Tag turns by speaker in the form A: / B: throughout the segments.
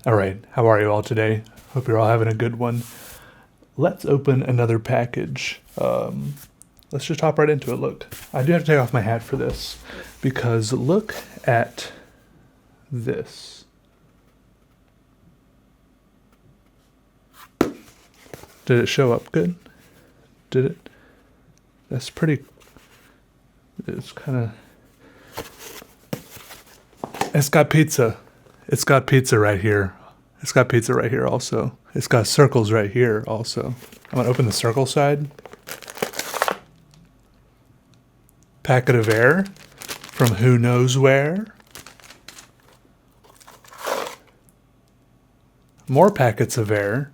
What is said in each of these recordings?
A: All right, how are you all today? Hope you're all having a good one. Let's open another package. Let's just hop right into it. Look, I do have to take off my hat for this because look at this. Did it show up good? Did it? That's pretty. It's kind of. It's got pizza. It's got pizza right here. It's got pizza right here also. It's got circles right here also. I'm going to open the circle side. Packet of air from who knows where. More packets of air.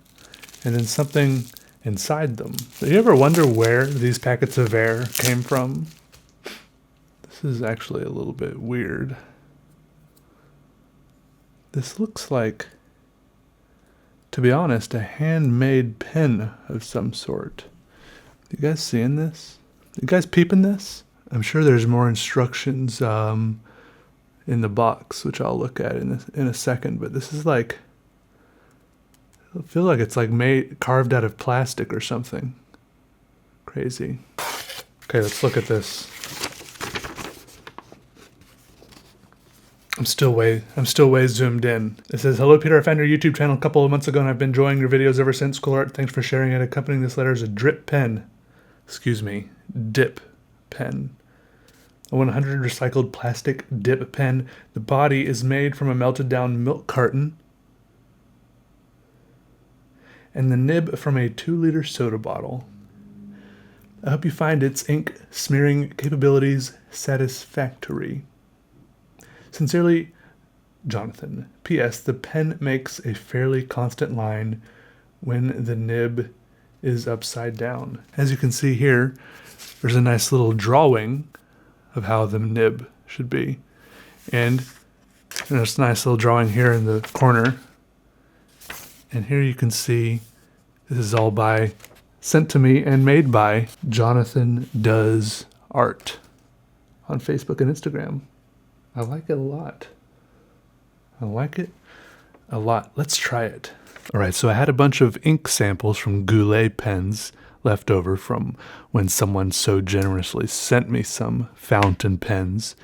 A: And then something inside them. Do you ever wonder where these packets of air came from? This is actually a little bit weird. This looks like, to be honest, a handmade pen of some sort. You guys seeing this? You guys peeping this? I'm sure there's more instructions in the box, which I'll look at in a second. But this is like, I feel like it's like carved out of plastic or something. Crazy. Okay, let's look at this. I'm still way zoomed in. It says, "Hello Peter, I found your YouTube channel a couple of months ago and I've been enjoying your videos ever since. Cool art, thanks for sharing it. Accompanying this letter is a dip pen. A 100 recycled plastic dip pen. The body is made from a melted down milk carton. And the nib from a 2-liter soda bottle. I hope you find its ink smearing capabilities satisfactory. Sincerely, Jonathan. P.S. The pen makes a fairly constant line when the nib is upside down." As you can see here, there's a nice little drawing of how the nib should be. And there's a nice little drawing here in the corner. And here you can see this is all sent to me and made by Jonathan Does Art on Facebook and Instagram. I like it a lot. Let's try it. All right, so I had a bunch of ink samples from Goulet pens left over from when someone so generously sent me some fountain pens.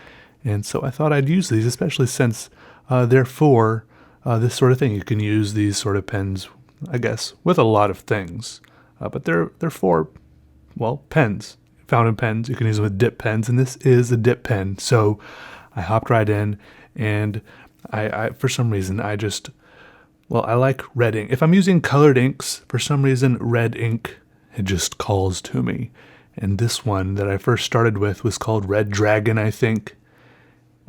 A: And so I thought I'd use these, especially since they're for this sort of thing. You can use these sort of pens, I guess, with a lot of things. But they're for, well, pens. Fountain pens. You can use them with dip pens, and this is a dip pen. So I hopped right in, and I for some reason, I like red ink. If I'm using colored inks, for some reason, red ink, it just calls to me. And this one that I first started with was called Red Dragon, I think.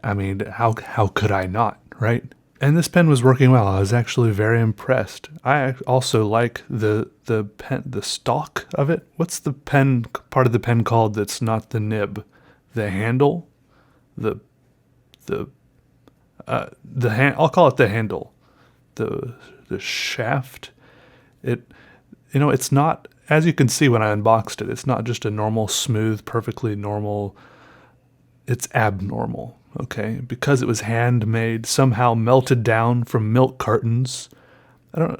A: I mean, how could I not, right? And this pen was working well. I was actually very impressed. I also like the pen, the stalk of it. What's the pen part of the pen called that's not the nib? The handle? I'll call it the handle. The shaft. It's not, as you can see when I unboxed it, it's not just a normal, smooth, perfectly normal. It's abnormal. Okay, because it was handmade, somehow melted down from milk cartons. Do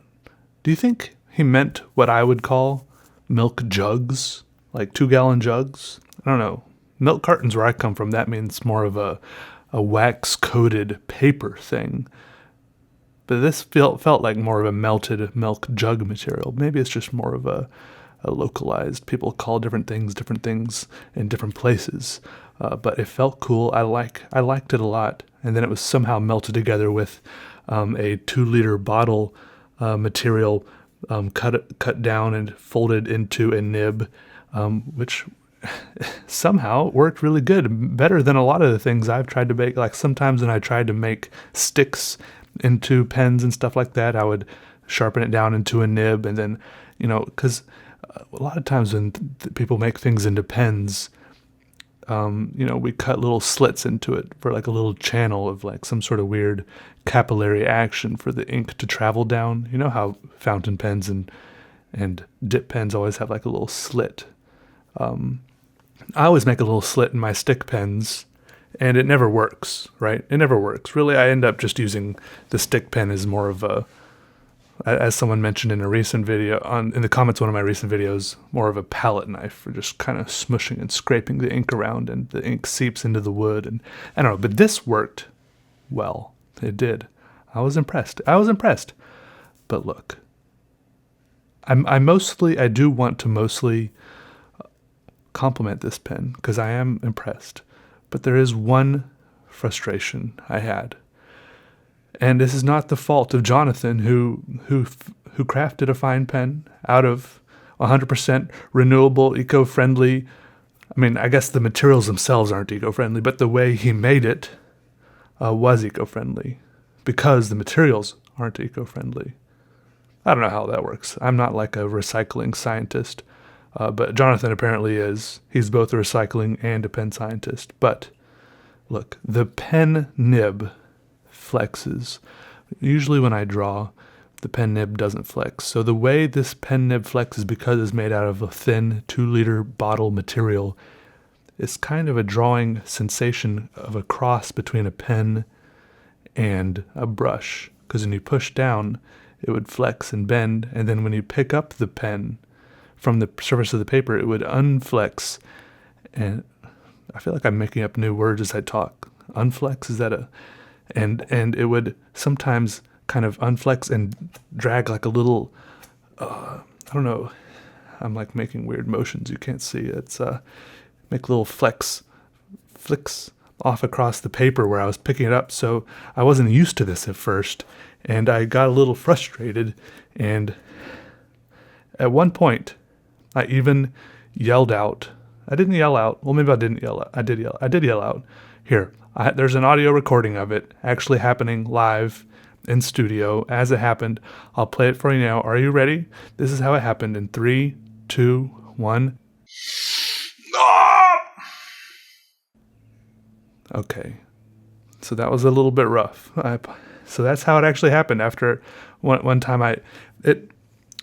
A: you think he meant what I would call milk jugs? Like 2-gallon jugs? I don't know. Milk cartons where I come from, that means more of a wax-coated paper thing. But this felt like more of a melted milk jug material. Maybe it's just more of a localized. People call different things in different places. But it felt cool. I liked it a lot. And then it was somehow melted together with a 2-liter bottle material cut down and folded into a nib, which somehow worked really good. Better than a lot of the things I've tried to make. Like sometimes when I tried to make sticks into pens and stuff like that, I would sharpen it down into a nib. And then, because a lot of times when people make things into pens, we cut little slits into it for like a little channel of like some sort of weird capillary action for the ink to travel down. You know how fountain pens and dip pens always have like a little slit. I always make a little slit in my stick pens and it never works, right? It never works. Really, I end up just using the stick pen as more of a, as someone mentioned in a recent video, in the comments of one of my recent videos, more of a palette knife for just kind of smushing and scraping the ink around, and the ink seeps into the wood, and I don't know, but this worked well. It did. I was impressed. But look, I do want to mostly compliment this pen because I am impressed. But there is one frustration I had. And this is not the fault of Jonathan, who crafted a fine pen out of 100% renewable, eco-friendly. I mean, I guess the materials themselves aren't eco-friendly, but the way he made it was eco-friendly because the materials aren't eco-friendly. I don't know how that works. I'm not like a recycling scientist, but Jonathan apparently is. He's both a recycling and a pen scientist. But look, the pen nib flexes. Usually when I draw, the pen nib doesn't flex. So the way this pen nib flexes, because it's made out of a thin 2-liter bottle material, it's kind of a drawing sensation of a cross between a pen and a brush. Because when you push down, it would flex and bend, and then when you pick up the pen from the surface of the paper, it would unflex. And I feel like I'm making up new words as I talk. Unflex, is that a... And it would sometimes kind of unflex and drag like a little, I don't know, I'm like making weird motions you can't see. It's make little flicks off across the paper where I was picking it up. So I wasn't used to this at first, and I got a little frustrated. And at one point, I even yelled out. I didn't yell out. Well, maybe I didn't yell out. I did yell out. Here, there's an audio recording of it actually happening live in studio as it happened. I'll play it for you now. Are you ready? This is how it happened in 3, 2, 1. Okay. So that was a little bit rough. So that's how it actually happened. After one time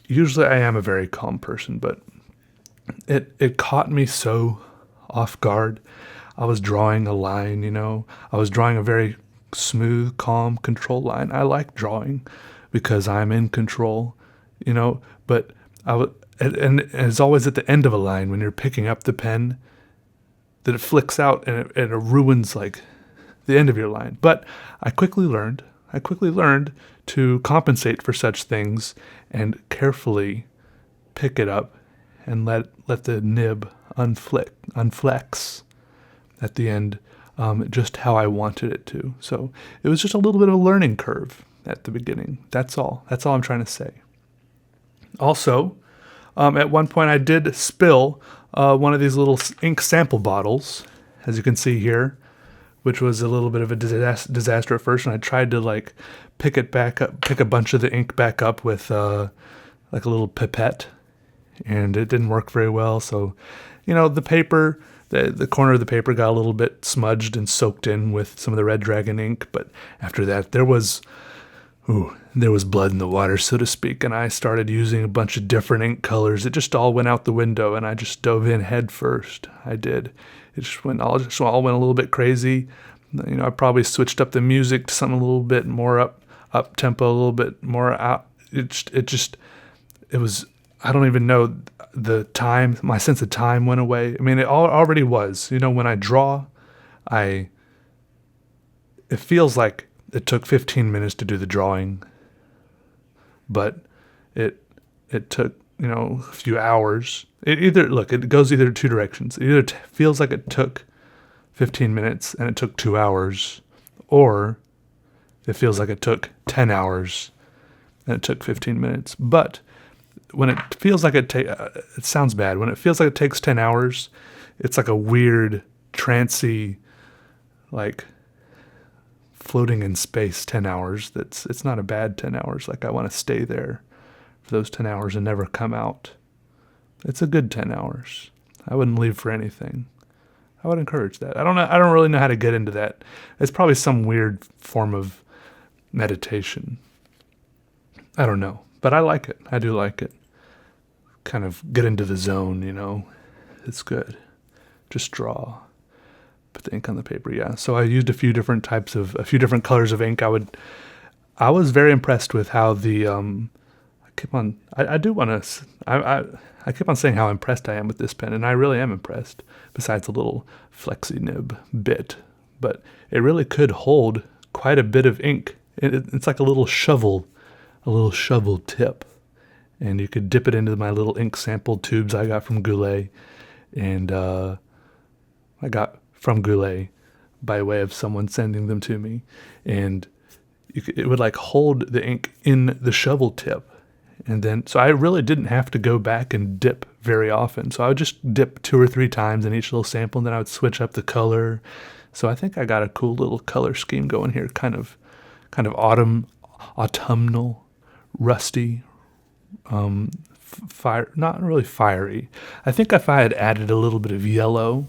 A: usually I am a very calm person, but it caught me so off guard. I was drawing a line, I was drawing a very smooth, calm, control line. I like drawing because I'm in control, but and it's always at the end of a line when you're picking up the pen that it flicks out and it ruins like the end of your line. But I quickly learned to compensate for such things and carefully pick it up and let the nib unflex at the end, just how I wanted it to. So it was just a little bit of a learning curve at the beginning. That's all I'm trying to say. Also, at one point I did spill one of these little ink sample bottles, as you can see here, which was a little bit of a disaster at first. And I tried to pick a bunch of the ink back up with like a little pipette, and it didn't work very well. So, the paper, the corner of the paper got a little bit smudged and soaked in with some of the Red Dragon ink. But after that, there was blood in the water, so to speak, and I started using a bunch of different ink colors. It just all went out the window, and I just dove in head first. I did. It just all went a little bit crazy. I probably switched up the music to something a little bit more up tempo, a little bit more out. It was. I don't even know the time. My sense of time went away. I mean, it already was. When I draw, it feels like it took 15 minutes to do the drawing, but it took, a few hours. It goes either two directions. It either feels like it took 15 minutes and it took 2 hours, or it feels like it took 10 hours and it took 15 minutes. But when it feels like it sounds bad. When it feels like it takes 10 hours, it's like a weird, trancy, like floating in space 10 hours. It's not a bad 10 hours. Like I want to stay there for those 10 hours and never come out. It's a good 10 hours. I wouldn't leave for anything. I would encourage that. I don't know. I don't really know how to get into that. It's probably some weird form of meditation. I don't know, but I like it. I do like it. Kind of get into the zone, It's good. Just draw. Put the ink on the paper, yeah. So I used a few different colors of ink. I was very impressed with how I do want to, I keep on saying how impressed I am with this pen, and I really am impressed, besides a little flexi nib bit. But it really could hold quite a bit of ink. It's like a little shovel tip. And you could dip it into my little ink sample tubes I got from Goulet. And I got from Goulet by way of someone sending them to me. And it would like hold the ink in the shovel tip. And then, so I really didn't have to go back and dip very often. So I would just dip 2 or 3 times in each little sample, and then I would switch up the color. So I think I got a cool little color scheme going here, kind of autumnal, rusty, not really fiery. I think if I had added a little bit of yellow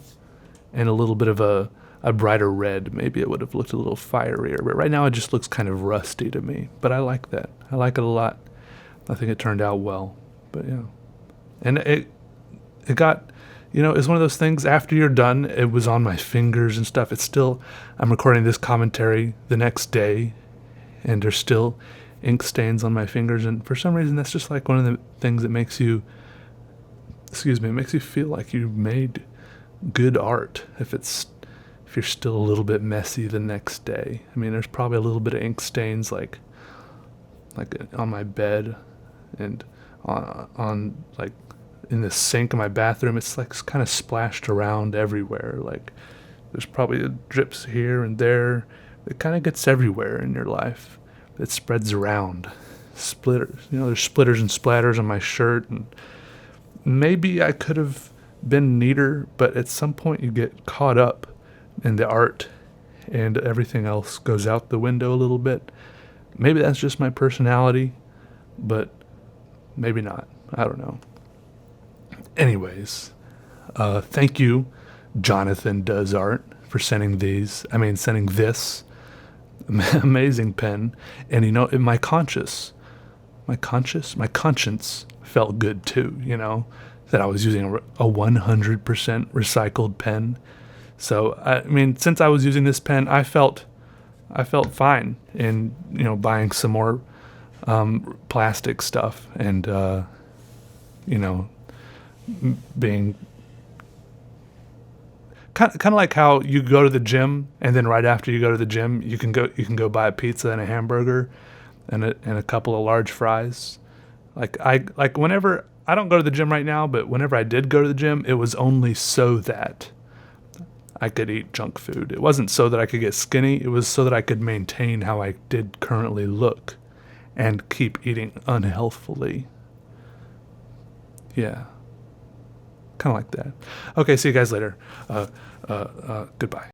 A: and a little bit of a brighter red, maybe it would have looked a little fierier. But right now it just looks kind of rusty to me. But I like that. I like it a lot. I think it turned out well. But yeah. And it got, it's one of those things, after you're done, it was on my fingers and stuff. I'm recording this commentary the next day, and there's still ink stains on my fingers. And for some reason, that's just like one of the things that makes you feel like you made good art. If you're still a little bit messy the next day. I mean, there's probably a little bit of ink stains like on my bed and on like in the sink in my bathroom. It's like kind of splashed around everywhere. Like there's probably drips here and there. It kind of gets everywhere in your life. It spreads around. Splitters. There's splitters and splatters on my shirt, and maybe I could have been neater, but at some point you get caught up in the art and everything else goes out the window a little bit. Maybe that's just my personality, but maybe not. I don't know. Anyways, thank you, Jonathan Does Art, for sending this amazing pen. And my conscience felt good too, that I was using a 100% recycled pen. So since I was using this pen, I felt fine in buying some more plastic stuff and being kind of like how you go to the gym, and then right after you go to the gym, you can go buy a pizza and a hamburger and a couple of large fries. Like whenever I don't go to the gym right now, but whenever I did go to the gym, it was only so that I could eat junk food. It wasn't so that I could get skinny. It was so that I could maintain how I did currently look and keep eating unhealthfully. Yeah. Kind of like that. Okay, see you guys later. Goodbye.